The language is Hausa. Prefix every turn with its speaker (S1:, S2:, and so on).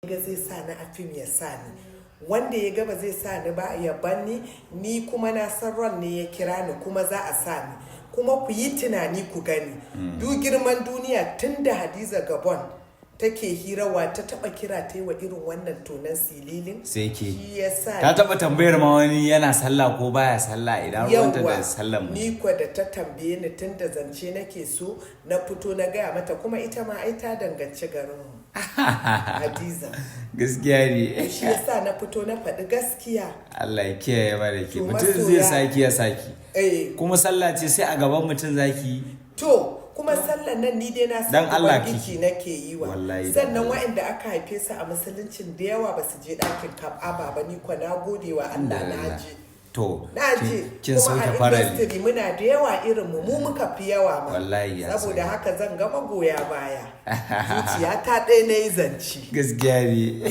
S1: ga zai sa ni a fim ya sa ni, wanda ya gaba zai sa ni ba ya banni, ni kuma na san ran ne ya kira ni kuma za a sa ni. Kuma ku yi tunani ku gani, duk girman duniya tun da Hadiza Gabon take hirawa ta taba kira ta yi wa irin wannan tonan sililin
S2: sai ke
S1: shi yasa
S2: ta taba tambayar ma wani yana sallah ko baya sallah idan ruwanta da sallan mu.
S1: Ni kwa da ta tambaye ni tun da zance nake so na fito na gaya mata, kuma ita ma ai ta danganci garin mu Hadiza.
S2: Gaskiya ne.
S1: Shi yasa na fito na faɗi gaskiya.
S2: Allah ya kiyaye mana ke. Mutum zai saki ya saki. Kuma sallah ce sai a gaban mutum zaki.
S1: To kuma sallan nan ni dai na san ubangiji nake yi wa. Sannan waɗanda aka haife su a musuluncin da yawa ba su je ɗakin Ka'aba ba, ni kwa na gode wa Allah na je.
S2: To
S1: kin sauke farali. Muna da yawa irin mu muka fi yawa ma.
S2: Wallahi ya
S1: saboda haka zan ga magoya baya. Zuciya ta ɗaya na yi zance.
S2: Gaskiya ne.